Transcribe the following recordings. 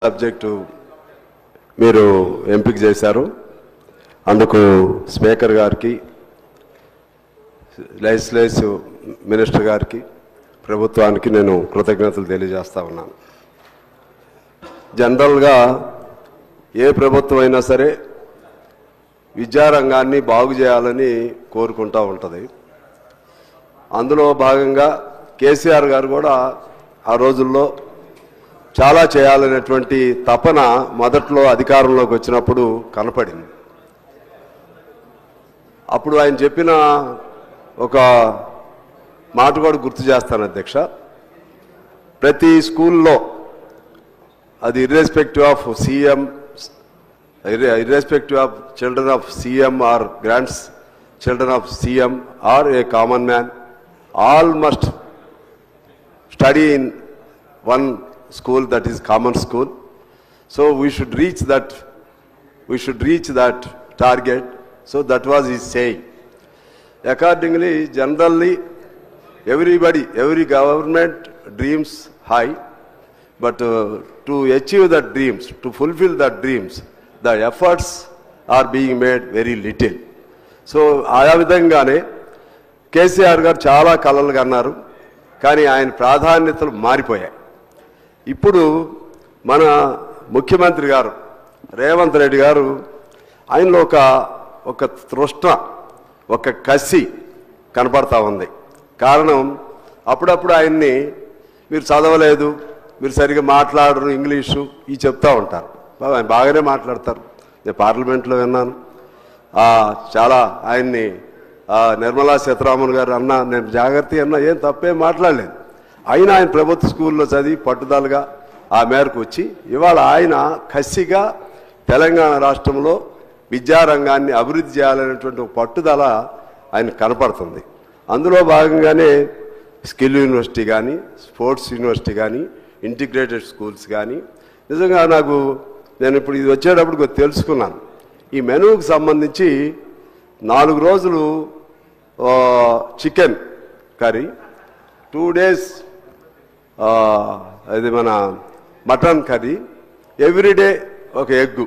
Subject మీరు ఎంపిక చేశారు. అందుకు స్పీకర్ గారికి, లెజిస్లేటివ్ మినిస్టర్ గారికి, ప్రభుత్వానికి నేను కృతజ్ఞతలు తెలియజేస్తా ఉన్నాను. జనరల్గా ఏ ప్రభుత్వం అయినా సరే విద్యారంగాన్ని బాగు చేయాలని కోరుకుంటూ ఉంటుంది. అందులో భాగంగా కేసీఆర్ గారు కూడా ఆ రోజుల్లో చాలా చేయాలనేటువంటి తపన మొదట్లో అధికారంలోకి వచ్చినప్పుడు కనపడింది. అప్పుడు ఆయన చెప్పిన ఒక మాట కూడా గుర్తు చేస్తాను అధ్యక్ష. ప్రతి స్కూల్లో అది irrespective of CM, irrespective of children of CM or grants children of CM or a common man, all must study in one school, that is common school. So we should reach that target. So that was his saying. Accordingly, generally every government dreams high, but to achieve that dreams, to fulfill that dreams, the efforts are being made very little. So ఆయా విధంగానే కేసీఆర్ గారు చాలా కలలు కన్నారు, కానీ ఆయన ప్రాధాన్యతలు మారిపోయాయి. ఇప్పుడు మన ముఖ్యమంత్రి గారు రేవంత్ రెడ్డి గారు ఆయనలో ఒక తృష్ణ, ఒక కసి కనపడతా ఉంది. కారణం, అప్పుడప్పుడు ఆయన్ని మీరు చదవలేదు, మీరు సరిగ్గా మాట్లాడరు, ఇంగ్లీషు ఇవి చెప్తూ ఉంటారు. ఆయన బాగానే మాట్లాడతారు, నేను పార్లమెంట్లో విన్నాను. చాలా ఆయన్ని నిర్మలా సీతారామన్ గారు అన్నా, నేను జాగ్రత్త అన్నా, ఏం తప్పేం మాట్లాడలేదు. అయినా ఆయన ప్రభుత్వ స్కూల్లో చదివి పట్టుదలగా ఆ మేరకు వచ్చి ఇవాళ ఆయన కసిగా తెలంగాణ రాష్ట్రంలో విద్యారంగాన్ని అభివృద్ధి చేయాలనేటువంటి ఒక పట్టుదల ఆయన కనపడుతుంది. అందులో భాగంగానే స్కిల్ యూనివర్సిటీ కానీ, స్పోర్ట్స్ యూనివర్సిటీ కానీ, ఇంటిగ్రేటెడ్ స్కూల్స్ కానీ, నిజంగా నేను ఇప్పుడు ఇది వచ్చేటప్పుడు తెలుసుకున్నాను. ఈ మెనూకి సంబంధించి 4 రోజులు చికెన్ కర్రీ, 2 days అది మన మటన్ కర్రీ, ఎవ్రీడే ఒక ఎగ్గు,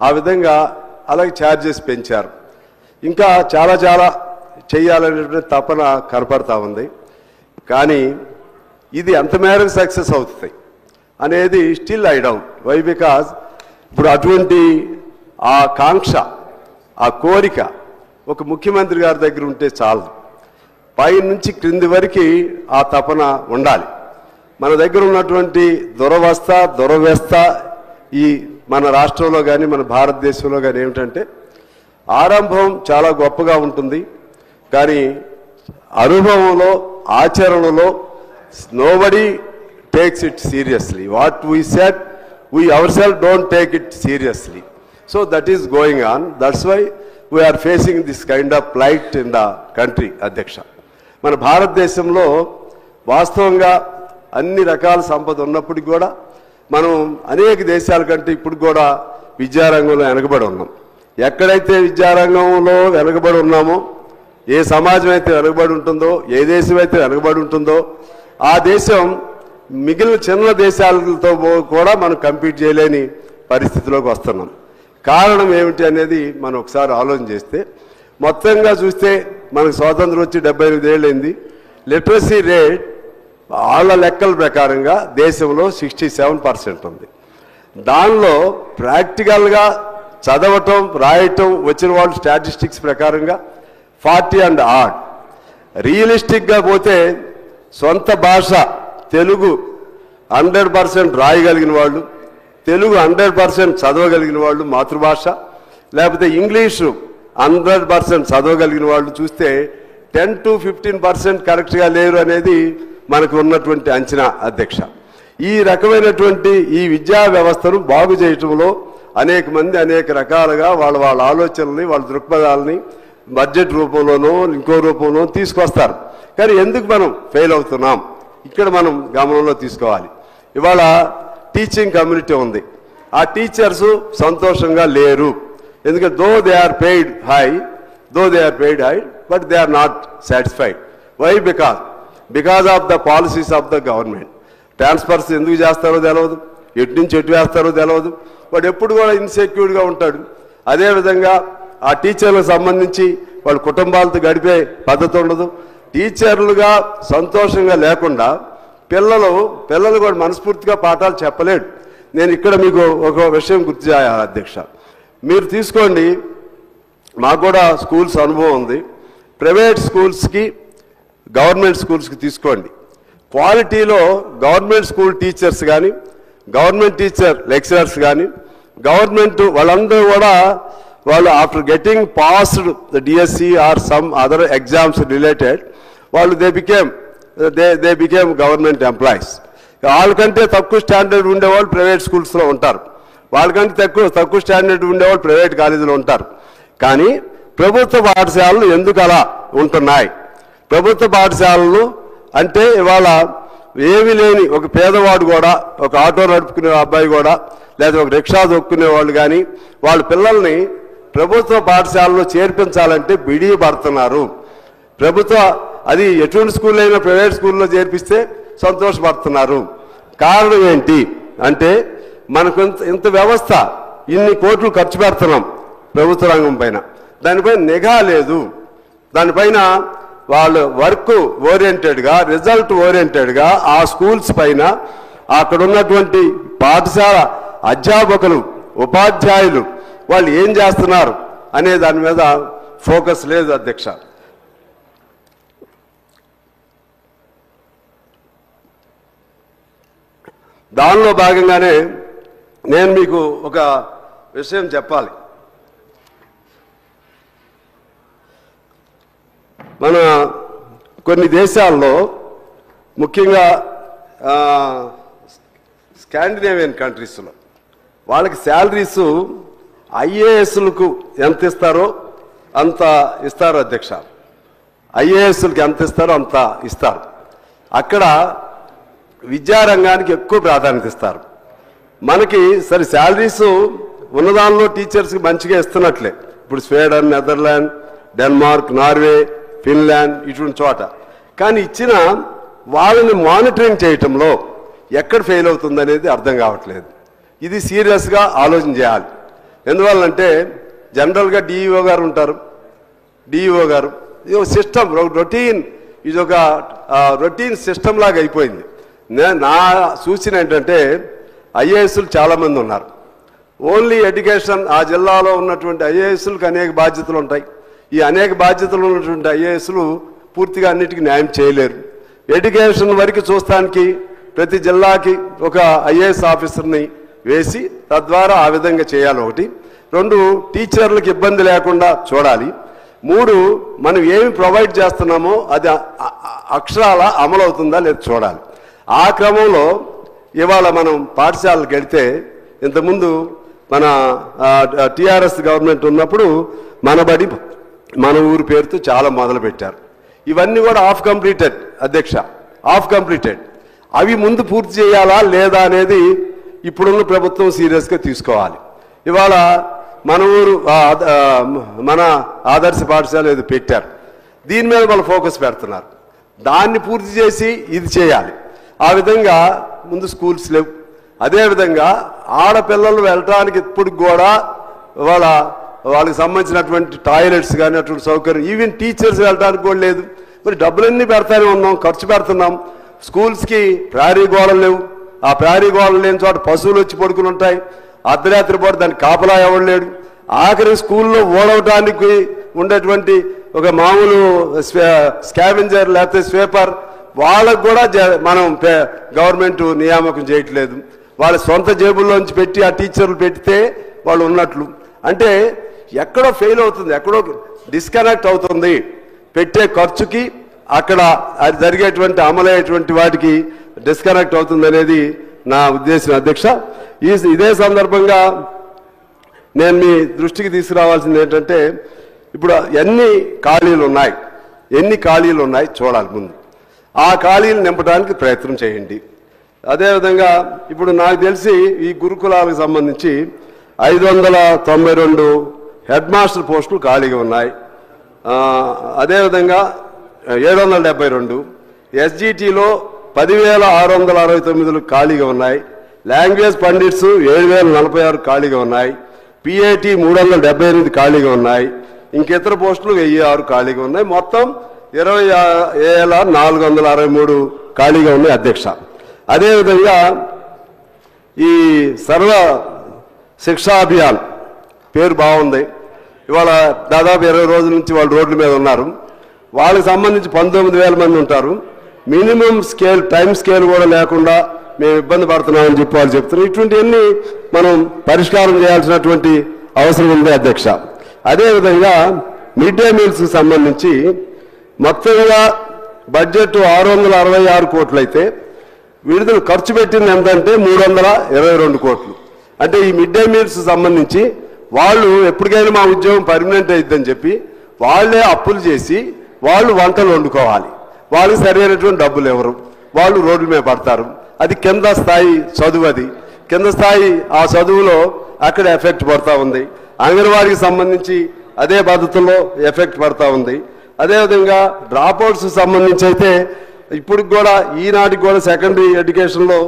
ఆ విధంగా అలాగే ఛార్జెస్ పెంచారు. ఇంకా చాలా చేయాలనేటువంటి తపన కనపడతా ఉంది. కానీ ఇది ఎంత మేరకు సక్సెస్ అవుతుంది అనేది still I doubt. Why? Because ఇప్పుడు అటువంటి ఆ కాంక్ష, ఆ కోరిక ఒక ముఖ్యమంత్రి గారి దగ్గర ఉంటే చాలు. పై నుంచి క్రింది వరకు ఆ తపన ఉండాలి. మన దగ్గర ఉన్నటువంటి దురవస్థ ఈ మన రాష్ట్రంలో కానీ మన భారతదేశంలో కానీ ఏమిటంటే, ఆరంభం చాలా గొప్పగా ఉంటుంది, కానీ అనుభవంలో, ఆచరణలో nobody takes it seriously. What we said, we ourselves don't take it seriously. So that is going on. That's why we are facing this kind of plight in the country, అధ్యక్ష. మన భారతదేశంలో వాస్తవంగా అన్ని రకాల సంపద ఉన్నప్పటికీ కూడా మనం అనేక దేశాల కంటే ఇప్పుడు కూడా విద్యారంగంలో వెనకబడి ఉన్నాం. ఎక్కడైతే విద్యారంగంలో వెనకబడి ఉన్నామో, ఏ సమాజం అయితే వెనకబడి ఉంటుందో, ఏ దేశం అయితే వెనకబడి ఉంటుందో, ఆ దేశం మిగిలిన చిన్న దేశాలతో కూడా మనం కంపీట్ చేయలేని పరిస్థితిలోకి వస్తున్నాం. కారణం ఏమిటి అనేది మనం ఒకసారి ఆలోచన చేస్తే, మొత్తంగా చూస్తే మనకు స్వాతంత్రం వచ్చి 78 ఏళ్ళు అయింది. లిటరసీ రేట్ వాళ్ళ లెక్కల ప్రకారంగా దేశంలో 67% ఉంది. దానిలో ప్రాక్టికల్గా చదవటం, రాయటం వచ్చిన వాళ్ళు స్టాటిస్టిక్స్ ప్రకారంగా 40 and odd. రియలిస్టిక్గా పోతే సొంత భాష తెలుగు 100% రాయగలిగిన వాళ్ళు, తెలుగు 100% చదవగలిగిన వాళ్ళు మాతృభాష, లేకపోతే ఇంగ్లీషు 100% చదవగలిగిన వాళ్ళు చూస్తే 10 to 15% కరెక్ట్గా లేరు అనేది మనకు ఉన్నటువంటి అంచనా, అధ్యక్ష. ఈ రకమైనటువంటి ఈ విద్యా వ్యవస్థను బాగు చేయటంలో అనేక మంది అనేక రకాలుగా వాళ్ళ ఆలోచనల్ని, వాళ్ళ దృక్పథాలని బడ్జెట్ రూపంలోనో ఇంకో రూపంలో తీసుకొస్తారు. కానీ ఎందుకు మనం ఫెయిల్ అవుతున్నాం, ఇక్కడ మనం గమనంలో తీసుకోవాలి. ఇవాళ టీచింగ్ కమ్యూనిటీ ఉంది, ఆ టీచర్స్ సంతోషంగా లేరు. ఎందుకంటే though they are paid high, but they are not satisfied. Why? Because of the policies of the government. Transfers ఎందుకు చేస్తారో తెలియదు, ఎటు నుంచి ఎటు వేస్తారో తెలియదు. వాడు ఎప్పుడు కూడా ఇన్సెక్యూర్గా ఉంటాడు. అదేవిధంగా ఆ టీచర్లకు సంబంధించి వాళ్ళ కుటుంబాలతో గడిపే పద్ధతి ఉండదు. టీచర్లుగా సంతోషంగా లేకుండా పిల్లలు కూడా మనస్ఫూర్తిగా పాఠాలు చెప్పలేడు. నేను ఇక్కడ మీకు ఒక విషయం గుర్తు చేయాలి అధ్యక్ష. మీరు తీసుకోండి, మాకు కూడా స్కూల్స్ అనుభవం ఉంది. ప్రైవేట్ స్కూల్స్కి గవర్నమెంట్ స్కూల్స్కి తీసుకోండి. క్వాలిటీలో గవర్నమెంట్ స్కూల్ టీచర్స్ కానీ, గవర్నమెంట్ టీచర్ లెక్చరర్స్ కానీ, గవర్నమెంట్ వాళ్ళందరూ కూడా వాళ్ళు after getting passed the DSC are some other exams related వాళ్ళు దే బికేమ్ గవర్నమెంట్ ఎంప్లాయీస్. వాళ్ళకంటే తక్కువ స్టాండర్డ్ ఉండేవాళ్ళు ప్రైవేట్ స్కూల్స్లో ఉంటారు, వాళ్ళకంటే తక్కువ స్టాండర్డ్ ఉండేవాళ్ళు ప్రైవేట్ కాలేజీలో ఉంటారు. కానీ ప్రభుత్వ పాఠశాలలు ఎందుకు అలా ఉంటున్నాయి? ప్రభుత్వ పాఠశాలలు అంటే ఇవాళ ఏమీ లేని ఒక పేదవాడు కూడా, ఒక ఆటో నడుపుకునే అబ్బాయి కూడా, లేదా ఒక రిక్షా దొక్కునే వాళ్ళు కానీ వాళ్ళ పిల్లల్ని ప్రభుత్వ పాఠశాలలో చేర్పించాలంటే బిడి పడుతున్నారు. అది ఎటువంటి స్కూల్ అయినా ప్రైవేట్ స్కూల్లో చేర్పిస్తే సంతోషపడుతున్నారు. కారణం ఏంటి అంటే మనకు ఇంత వ్యవస్థ, ఇన్ని కోట్లు ఖర్చు పెడుతున్నాం ప్రభుత్వ రంగం పైన, దానిపైన నిఘా లేదు. దానిపైన వాళ్ళు వర్క్ ఓరియంటెడ్గా, రిజల్ట్ ఓరియంటెడ్గా ఆ స్కూల్స్ పైన అక్కడ ఉన్నటువంటి పాఠశాల అధ్యాపకులు, ఉపాధ్యాయులు వాళ్ళు ఏం చేస్తున్నారు అనే దాని మీద ఫోకస్ లేదు అధ్యక్ష. దానిలో భాగంగానే నేను మీకు ఒక విషయం చెప్పాలి. మన కొన్ని దేశాల్లో, ముఖ్యంగా స్కాండినేవియన్ కంట్రీస్లో వాళ్ళకి శాలరీస్ ఐఏఎస్లకు ఎంత ఇస్తారో అంత ఇస్తారు అధ్యక్ష. ఐఏఎస్లకు ఎంత ఇస్తారో అంత ఇస్తారు. అక్కడ విద్యారంగానికి ఎక్కువ ప్రాధాన్యత ఇస్తారు. మనకి సరే శాలరీస్ ఉన్నదానిలో టీచర్స్కి మంచిగా ఇస్తున్నట్లే, ఇప్పుడు Sweden, Netherland, Denmark, Norway, Finland ఇటువంటి చోట. కానీ ఇచ్చిన వాళ్ళని మానిటరింగ్ చేయటంలో ఎక్కడ ఫెయిల్ అవుతుంది అనేది అర్థం కావట్లేదు. ఇది సీరియస్గా ఆలోచన చేయాలి. ఎందువల్లంటే జనరల్గా డిఈఓ గారు ఉంటారు. డిఈఓ గారు ఇది ఒక సిస్టమ్, రొటీన్, ఇది ఒక రొటీన్ సిస్టమ్ లాగా అయిపోయింది. నా సూచన ఏంటంటే ఐఏఎస్లు చాలామంది ఉన్నారు. ఓన్లీ ఎడ్యుకేషన్ ఆ జిల్లాలో ఉన్నటువంటి ఐఏఎస్లకు అనేక బాధ్యతలు ఉంటాయి. ఈ అనేక బాధ్యతలు ఉన్నటువంటి ఐఏఎస్లు పూర్తిగా అన్నిటికీ న్యాయం చేయలేరు. ఎడ్యుకేషన్ వరకు చూస్తానికి ప్రతి జిల్లాకి ఒక ఐఏఎస్ ఆఫీసర్ని వేసి తద్వారా ఆ విధంగా చేయాలి. ఒకటి. రెండు, టీచర్లకు ఇబ్బంది లేకుండా చూడాలి. మూడు, మనం ఏమి ప్రొవైడ్ చేస్తున్నామో అది అక్షరాల అమలు అవుతుందా లేదా చూడాలి. ఆ క్రమంలో ఇవాళ మనం పాఠశాలకు వెళితే, ఇంతకుముందు మన టీఆర్ఎస్ గవర్నమెంట్ ఉన్నప్పుడు మన బడి మన ఊరు పేరుతో చాలా మొదలుపెట్టారు. ఇవన్నీ కూడా హాఫ్ కంప్లీటెడ్ అధ్యక్ష, హాఫ్ కంప్లీటెడ్. అవి ముందు పూర్తి చేయాలా లేదా అనేది ఇప్పుడున్న ప్రభుత్వం సీరియస్గా తీసుకోవాలి. ఇవాళ మన ఊరు మన ఆదర్శ పాఠశాల ఏదో పెట్టారు, దీని మీద వాళ్ళు ఫోకస్ పెడుతున్నారు. దాన్ని పూర్తి చేసి ఇది చేయాలి. ఆ విధంగా ముందు స్కూల్స్ లేవు. అదేవిధంగా ఆడపిల్లలు వెళ్ళటానికి ఇప్పుడు కూడా వాళ్ళకి సంబంధించినటువంటి టాయిలెట్స్ కానీ అటువంటి సౌకర్యం, ఈవెన్ టీచర్స్ వెళ్ళడానికి కూడా లేదు. మరి డబ్బులన్నీ పెడతానే ఉన్నాం, ఖర్చు పెడుతున్నాం. స్కూల్స్కి ప్రహరీ గోడలు లేవు. ఆ ప్రహరీ గోడలు లేని చోట పశువులు వచ్చి పడుకుని ఉంటాయి. అర్ధరాత్రి పూట దానికి కాపలా ఎవరు లేడు. ఆఖరి స్కూల్లో ఓడవటానికి ఉండేటువంటి ఒక మామూలు స్కావెంజర్ లేకపోతే స్వీపర్ వాళ్ళకు కూడా మనం గవర్నమెంట్ నియామకం చేయట్లేదు. వాళ్ళ సొంత జేబుల్లోంచి పెట్టి ఆ టీచర్లు పెడితే వాళ్ళు ఉన్నట్లు. అంటే ఎక్కడో ఫెయిల్ అవుతుంది, ఎక్కడో డిస్కనెక్ట్ అవుతుంది. పెట్టే ఖర్చుకి అక్కడ అది జరిగేటువంటి అమలయ్యేటువంటి వాటికి డిస్కనెక్ట్ అవుతుంది అనేది నా ఉద్దేశం అధ్యక్ష. ఇదే సందర్భంగా నేను మీ దృష్టికి తీసుకురావాల్సింది ఏంటంటే, ఇప్పుడు ఎన్ని ఖాళీలు ఉన్నాయి చూడాలి ముందు. ఆ ఖాళీలు నింపడానికి ప్రయత్నం చేయండి. అదేవిధంగా ఇప్పుడు నాకు తెలిసి ఈ గురుకులాలకు సంబంధించి 592 హెడ్ మాస్టర్ పోస్టులు ఖాళీగా ఉన్నాయి. అదేవిధంగా 772 ఎస్జిటిలో 10,669 ఖాళీగా ఉన్నాయి. లాంగ్వేజ్ పండిట్స్ 7046 ఖాళీగా ఉన్నాయి, పిఐటి 378 ఖాళీగా ఉన్నాయి, ఇంకితర పోస్టులు 1006 ఖాళీగా ఉన్నాయి, మొత్తం 20,463 ఖాళీగా ఉన్నాయి అధ్యక్ష. అదేవిధంగా ఈ సర్వ శిక్షా అభియాన్ పేరు బాగుంది. ఇవాళ దాదాపు 20 రోజుల నుంచి వాళ్ళు రోడ్ల మీద ఉన్నారు. వాళ్ళకి సంబంధించి 19,000 మంది ఉంటారు. మినిమం స్కేల్ టైం స్కేల్ కూడా లేకుండా మేము ఇబ్బంది పడుతున్నామని చెప్పి వాళ్ళు చెప్తున్నారు. ఇటువంటివన్నీ మనం పరిష్కారం చేయాల్సినటువంటి అవసరం ఉంది అధ్యక్ష. అదేవిధంగా మిడ్ డే మీల్స్కి సంబంధించి మొత్తంగా బడ్జెట్ 666 కోట్లు అయితే విడుదల ఖర్చు పెట్టింది ఎంతంటే 322 కోట్లు. అంటే ఈ మిడ్ డే మీల్స్ సంబంధించి వాళ్ళు ఎప్పటికైనా మా ఉద్యోగం పర్మనెంట్ అయిద్దని చెప్పి వాళ్ళే అప్పులు చేసి వాళ్ళు వంటలు వండుకోవాలి. వాళ్ళకి సరైనటువంటి డబ్బులు ఎవరు, వాళ్ళు రోడ్ల మీద పడతారు. అది కింద స్థాయి చదువు, అది కింద స్థాయి ఆ చదువులో అక్కడ ఎఫెక్ట్ పడుతూ ఉంది. అంగన్వాడీకి సంబంధించి అదే పద్ధతుల్లో ఎఫెక్ట్ పడుతూ ఉంది. అదేవిధంగా డ్రాప్అవుట్స్ సంబంధించి అయితే ఇప్పటికి కూడా ఈనాటికి కూడా సెకండరీ ఎడ్యుకేషన్లో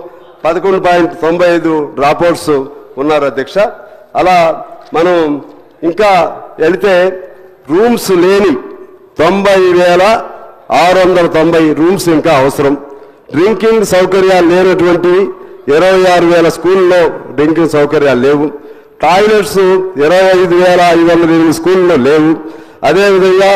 11.95 డ్రాప్అవుట్స్ ఉన్నారు అధ్యక్ష. అలా మనం ఇంకా వెళితే రూమ్స్ లేని 90,690 రూమ్స్ ఇంకా అవసరం. డ్రింకింగ్ సౌకర్యాలు లేనటువంటి 26,000 స్కూల్లో డ్రింకింగ్ సౌకర్యాలు లేవు. టాయిలెట్స్ 25,508 స్కూల్లో లేవు. అదేవిధంగా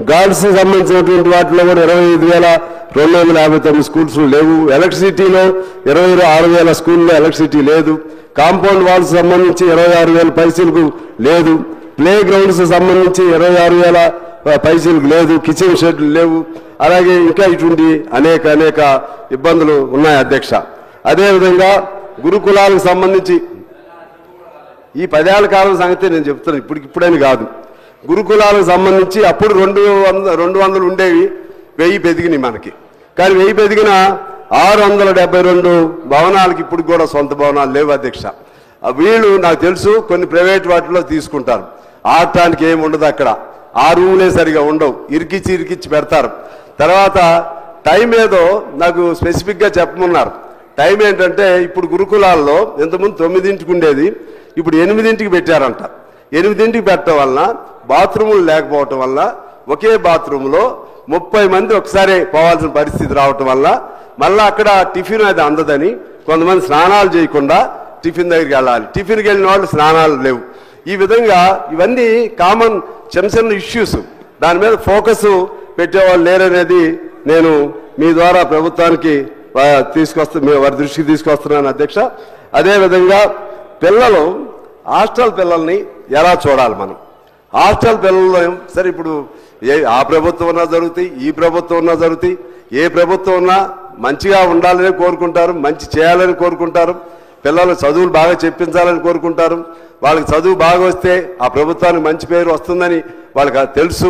గర్ల్స్ సంబంధించినటువంటి వాటిలో కూడా 25,259 స్కూల్స్ లేవు. ఎలక్ట్రిసిటీలో 26,000 స్కూల్లో ఎలక్ట్రిసిటీ లేదు. కాంపౌండ్ వాల్స్ సంబంధించి 26,000 పైసలకు లేదు. ప్లే గ్రౌండ్స్ సంబంధించి 26,000 పైసలకు లేదు. కిచెన్ షెడ్లు లేవు. అలాగే ఇంకా ఇటువంటి అనేక ఇబ్బందులు ఉన్నాయి అధ్యక్ష. అదేవిధంగా గురుకులాలకు సంబంధించి ఈ 10 ఏళ్ల కాలం సంగతి నేను చెప్తున్నాను, ఇప్పుడని కాదు. గురుకులాలకు సంబంధించి అప్పుడు 200 ఉండేవి, 1000 పెరిగినాయి మనకి. కానీ 1000 పెరిగిన 672 భవనాలకి ఇప్పుడు కూడా సొంత భవనాలు లేవు అధ్యక్ష. వీళ్ళు నాకు తెలుసు కొన్ని ప్రైవేట్ వాటిలో తీసుకుంటారు, ఆడటానికి ఏమి ఉండదు అక్కడ. ఆ రూములే సరిగా ఉండవు, ఇరికిచ్చి పెడతారు. తర్వాత టైం ఏదో నాకు స్పెసిఫిక్గా చెప్పమన్నారు. టైం ఏంటంటే ఇప్పుడు గురుకులాల్లో ఇంతకుముందు 9ంటికి ఉండేది, ఇప్పుడు 8ంటికి పెట్టారంట. 8ంటికి పెట్టడం వలన బాత్రూములు లేకపోవటం వల్ల ఒకే బాత్రూంలో 30 మంది ఒకసారి పోవాల్సిన పరిస్థితి రావటం వల్ల మళ్ళీ అక్కడ టిఫిన్ అది అందదని కొంతమంది స్నానాలు చేయకుండా టిఫిన్ దగ్గరికి వెళ్ళాలి. టిఫిన్కి వెళ్ళిన వాళ్ళు స్నానాలు లేవు. ఈ విధంగా ఇవన్నీ కామన్ చిన్న ఇష్యూస్, దాని మీద ఫోకస్ పెట్టేవాళ్ళు లేరనేది నేను మీ ద్వారా ప్రభుత్వానికి వారి దృష్టికి తీసుకొస్తున్నాను అధ్యక్ష. అదేవిధంగా పిల్లలు హాస్టల్ పిల్లల్ని ఎలా చూడాలి మనం? హాస్టల్ పిల్లలు సరే ఇప్పుడు ఆ ప్రభుత్వం ఉన్నా జరుగుతాయి, ఈ ప్రభుత్వం ఉన్నా జరుగుతాయి. ఏ ప్రభుత్వం ఉన్నా మంచిగా ఉండాలని కోరుకుంటారు, మంచి చేయాలని కోరుకుంటారు, పిల్లలు చదువులు బాగా చెప్పించాలని కోరుకుంటారు. వాళ్ళకి చదువు బాగా వస్తే ఆ ప్రభుత్వానికి మంచి పేరు వస్తుందని వాళ్ళకి తెలుసు.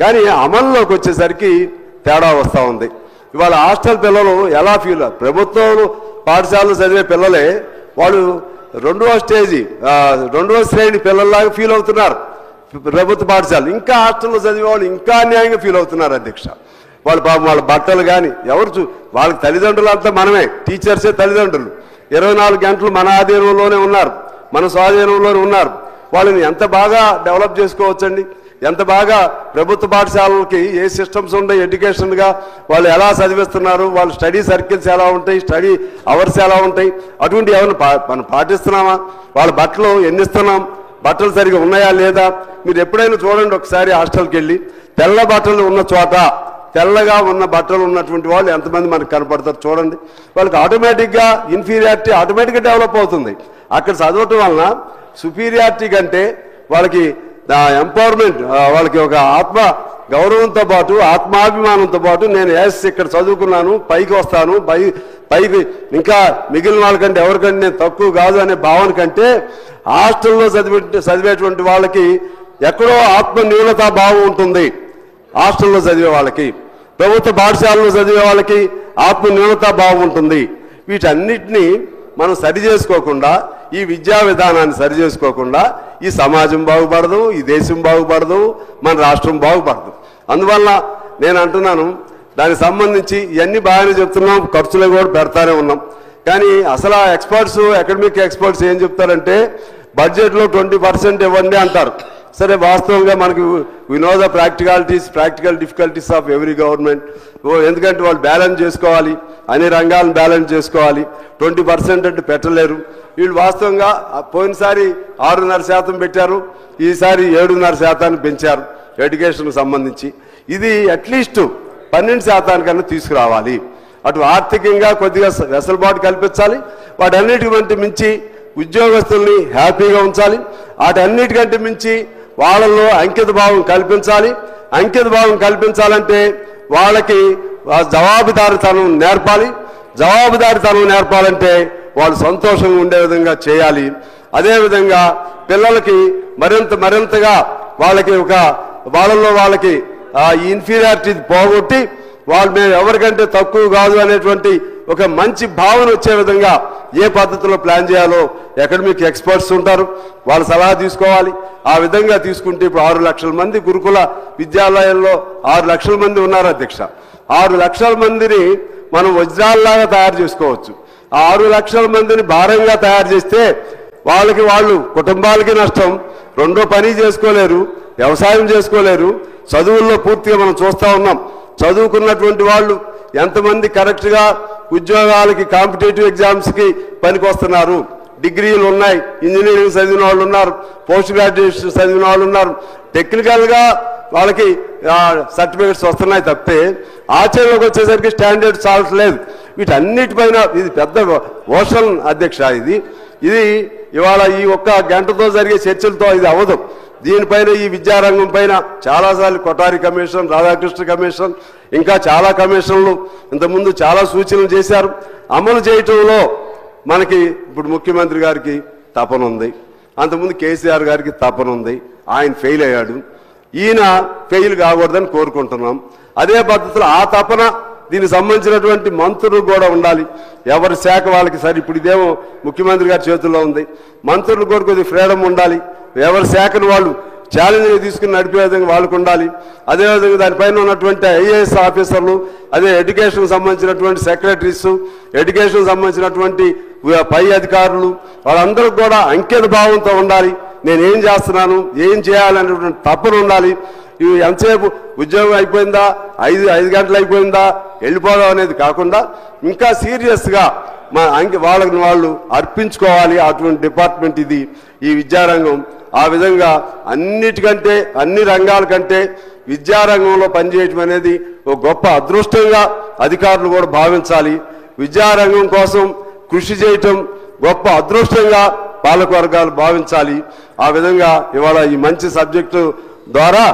కానీ అమల్లోకి వచ్చేసరికి తేడా వస్తూ ఉంది. ఇవాళ హాస్టల్ పిల్లలు ఎలా ఫీల్, ప్రభుత్వం పాఠశాలలో చదివే పిల్లలే వాళ్ళు రెండవ శ్రేణి పిల్లల్లాగా ఫీల్ అవుతున్నారు ప్రభుత్వ పాఠశాలలు. ఇంకా హాస్టల్లో చదివే వాళ్ళు ఇంకా అన్యాయంగా ఫీల్ అవుతున్నారు అధ్యక్ష. వాళ్ళు పాపం వాళ్ళ బట్టలు కానీ వాళ్ళకి తల్లిదండ్రులు అంతా మనమే, టీచర్సే తల్లిదండ్రులు. 24 గంటలు మన ఆధీనంలోనే ఉన్నారు, మన స్వాధీనంలోనే ఉన్నారు. వాళ్ళని ఎంత బాగా డెవలప్ చేసుకోవచ్చండి, ఎంత బాగా ప్రభుత్వ పాఠశాలలకి ఏ సిస్టమ్స్ ఉన్నాయి, ఎడ్యుకేషన్గా వాళ్ళు ఎలా చదివిస్తున్నారు, వాళ్ళ స్టడీ సర్కిల్స్ ఎలా ఉంటాయి, స్టడీ అవర్స్ ఎలా ఉంటాయి, అటువంటి ఏమైనా మనం పాటిస్తున్నామా? వాళ్ళ బట్టలు ఎన్ని ఇస్తున్నాం, బట్టలు సరిగా ఉన్నాయా లేదా? మీరు ఎప్పుడైనా చూడండి ఒకసారి హాస్టల్కి వెళ్ళి, తెల్ల బట్టలు ఉన్న చోట తెల్లగా ఉన్న బట్టలు ఉన్నటువంటి వాళ్ళు ఎంతమంది మనకు కనపడతారు చూడండి. వాళ్ళకి ఆటోమేటిక్గా ఇన్ఫీరియారిటీ ఆటోమేటిక్గా డెవలప్ అవుతుంది. అక్కడ చదవటం వలన సుపీరియారిటీ కంటే వాళ్ళకి ఎంపవర్మెంట్, వాళ్ళకి ఒక ఆత్మ గౌరవంతో పాటు ఆత్మాభిమానంతో పాటు నేను ఇక్కడ చదువుకున్నాను, పైకి వస్తాను, పైకి ఇంకా మిగిలిన వాళ్ళకంటే ఎవరికంటే నేను తక్కువ కాదు అనే భావన కంటే హాస్టల్లో చదివేటువంటి వాళ్ళకి ఎక్కడో ఆత్మ న్యూనతా భావం ఉంటుంది. హాస్టల్లో చదివే వాళ్ళకి, ప్రభుత్వ పాఠశాలలో చదివే వాళ్ళకి ఆత్మ న్యూనతా భావం ఉంటుంది. వీటన్నిటినీ మనం సరి చేసుకోకుండా, ఈ విద్యా విధానాన్ని సరి చేసుకోకుండా ఈ సమాజం బాగుపడదు, ఈ దేశం బాగుపడదు, మన రాష్ట్రం బాగుపడదు. అందువల్ల నేను అంటున్నాను, దానికి సంబంధించి ఇవన్నీ బాగానే చెప్తున్నాం, ఖర్చులు కూడా పెడతానే ఉన్నాం. కానీ అసలు ఆ ఎక్స్పర్ట్స్ అకాడమిక్ ఎక్స్పర్ట్స్ ఏం చెప్తారంటే బడ్జెట్లో 20% ఇవ్వండి అంటారు. సరే, వాస్తవంగా మనకు we know the practical difficulties of every government. ఎందుకంటే వాళ్ళు బ్యాలెన్స్ చేసుకోవాలి, అన్ని రంగాలను బ్యాలెన్స్ చేసుకోవాలి. 20% అంటే పెట్టలేరు. వీళ్ళు వాస్తవంగా పోయినసారి 6.5% పెట్టారు, ఈసారి 7.5% పెంచారు ఎడ్యుకేషన్కు సంబంధించి. ఇది అట్లీస్ట్ 12% తీసుకురావాలి. అటు ఆర్థికంగా కొద్దిగా వెసులుబాటు కల్పించాలి, వాటన్నిటికంటే మించి ఉద్యోగస్తుల్ని హ్యాపీగా ఉంచాలి, వాటన్నిటికంటే మించి వాళ్ళలో అంకిత భావం కల్పించాలి. అంకిత భావం కల్పించాలంటే వాళ్ళకి జవాబుదారీతనం నేర్పాలి. జవాబుదారీతనం నేర్పాలంటే వాళ్ళు సంతోషంగా ఉండే విధంగా చేయాలి. అదేవిధంగా పిల్లలకి మరింతగా వాళ్ళకి వాళ్ళకి ఇన్ఫీరియారిటీ పోగొట్టి వాళ్ళు మేము ఎవరికంటే తక్కువ కాదు అనేటువంటి ఒక మంచి భావన వచ్చే విధంగా ఏ పద్ధతిలో ప్లాన్ చేయాలో అకాడమిక్ ఎక్స్పర్ట్స్ ఉంటారు, వాళ్ళ సలహా తీసుకోవాలి. ఆ విధంగా తీసుకుంటే ఇప్పుడు 6 లక్షల మంది గురుకుల విద్యాలయాల్లో 6 లక్షల మంది ఉన్నారు అధ్యక్ష. 6 లక్షల మందిని మనం వజ్రాల్లాగా తయారు చేసుకోవచ్చు. ఆ 6 లక్షల మందిని భారంగా తయారు చేస్తే వాళ్ళు కుటుంబాలకి నష్టం, రెండో పని చేసుకోలేరు, వ్యవసాయం చేసుకోలేరు. చదువుల్లో పూర్తిగా మనం చూస్తూ ఉన్నాం. చదువుకున్నటువంటి వాళ్ళు ఎంతమంది కరెక్ట్గా ఉద్యోగాలకి కాంపిటేటివ్ ఎగ్జామ్స్కి పనికి వస్తున్నారు. డిగ్రీలు ఉన్నాయి, ఇంజనీరింగ్ చదివిన వాళ్ళు ఉన్నారు, పోస్ట్ గ్రాడ్యుయేషన్ చదివిన వాళ్ళు ఉన్నారు. టెక్నికల్గా వాళ్ళకి సర్టిఫికెట్స్ వస్తున్నాయి తప్పితే ఆచరణలోకి వచ్చేసరికి స్టాండర్డ్ చాలట్లేదు. వీటన్నిటిపైన ఇది పెద్ద ఓషన్ అధ్యక్ష. ఇది ఇవాళ ఈ ఒక్క గంటతో జరిగే చర్చలతో ఇది అవ్వదు. దీనిపైన ఈ విద్యారంగం పైన చాలాసార్లు కొఠారి కమిషన్, రాధాకృష్ణ కమిషన్, ఇంకా చాలా కమిషన్లు ఇంతకుముందు చాలా సూచనలు చేశారు. అమలు చేయటంలో మనకి ఇప్పుడు ముఖ్యమంత్రి గారికి తపన ఉంది, అంతకుముందు కేసీఆర్ గారికి తపన ఉంది. ఆయన ఫెయిల్ అయ్యాడు, ఈయన ఫెయిల్ కాకూడదని కోరుకుంటున్నాం. అదే పద్ధతిలో ఆ తపన దీనికి సంబంధించినటువంటి మంత్రులు కూడా ఉండాలి. ఎవరి శాఖ వాళ్ళకి. సరే, ఇప్పుడు ఇదేమో ముఖ్యమంత్రి గారి చేతుల్లో ఉంది, మంత్రులు కూడా కొద్దిగా ఫ్రీడమ్ ఉండాలి. ఎవరి శాఖను వాళ్ళు ఛాలెంజ్గా తీసుకుని నడిపే విధంగా వాళ్ళకు ఉండాలి. అదేవిధంగా దానిపైన ఉన్నటువంటి ఐఏఎస్ ఆఫీసర్లు, అదే ఎడ్యుకేషన్ సంబంధించినటువంటి సెక్రటరీస్, ఎడ్యుకేషన్ సంబంధించినటువంటి పై అధికారులు, వాళ్ళందరూ కూడా అంకిత భావంతో ఉండాలి. నేను ఏం చేస్తున్నాను, ఏం చేయాలనేటువంటి తపన ఉండాలి. ఇవి ఎంతసేపు ఉద్యోగం అయిపోయిందా, 5 గంటలు అయిపోయిందా, వెళ్ళిపోదాం అనేది కాకుండా ఇంకా సీరియస్గా వాళ్ళని వాళ్ళు అర్పించుకోవాలి. అటువంటి డిపార్ట్మెంట్ ఇది ఈ విద్యారంగం. ఆ విధంగా అన్నిటికంటే అన్ని రంగాల కంటే విద్యారంగంలో పనిచేయటం అనేది ఒక గొప్ప అదృష్టంగా అధికారులు కూడా భావించాలి. విద్యారంగం కోసం కృషి చేయటం గొప్ప అదృష్టంగా పాలకవర్గాలు భావించాలి. ఆ విధంగా ఇవాళ ఈ మంచి సబ్జెక్టు ద్వారా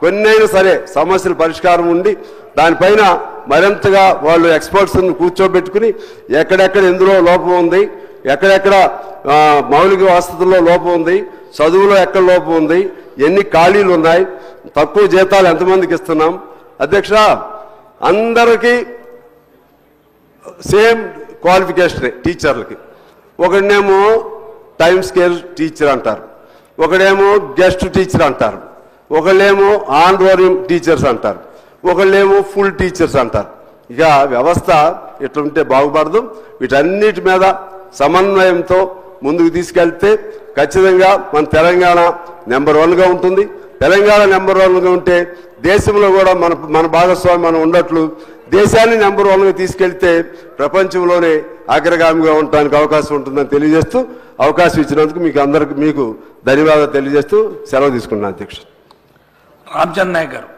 కొన్నైనా సరే సమస్యల పరిష్కారం ఉండి దానిపైన మరింతగా వాళ్ళు ఎక్స్పర్ట్స్ని కూర్చోబెట్టుకుని ఎక్కడెక్కడ ఎందులో లోపం ఉంది, ఎక్కడెక్కడ మౌలిక వసతుల్లో లోపం ఉంది, చదువులో ఎక్కడ లోపం ఉంది, ఎన్ని ఖాళీలు ఉన్నాయి, తక్కువ జీతాలు ఎంతమందికి ఇస్తున్నాం. అధ్యక్ష, అందరికీ సేమ్ క్వాలిఫికేషనే టీచర్లకి. ఒకడేమో టైమ్ స్కేల్ టీచర్ అంటారు, ఒకడేమో గెస్ట్ టీచర్ అంటారు, ఒకళ్ళేమో ఆన్రోలింగ్ టీచర్స్ అంటారు, ఒకళ్ళేమో ఫుల్ టీచర్స్ అంటారు. ఇక వ్యవస్థ ఇట్లుంటే బాగుపడదు. వీటన్నిటి మీద సమన్వయంతో ముందుకు తీసుకెళ్తే ఖచ్చితంగా మన తెలంగాణ నెంబర్ 1గా ఉంటుంది. తెలంగాణ నెంబర్ 1గా ఉంటే దేశంలో కూడా మన భాగస్వామి మనం ఉన్నట్లు దేశాన్ని నెంబర్ 1గా తీసుకెళ్తే ప్రపంచంలోనే అగ్రగామిగా ఉండడానికి అవకాశం ఉంటుందని తెలియజేస్తూ అవకాశం ఇచ్చినందుకు మీకు ధన్యవాదాలు తెలియజేస్తూ సెలవు తీసుకున్నాను అధ్యక్ష. రామచంద్ర నాయక్ గారు.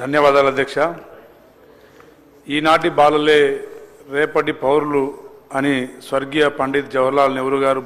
ధన్యవాదాలు అధ్యక్ష. ఈనాటి బాలలే రేపటి పౌరులు అని స్వర్గీయ పండిత్ జవహర్లాల్ నెహ్రూ గారు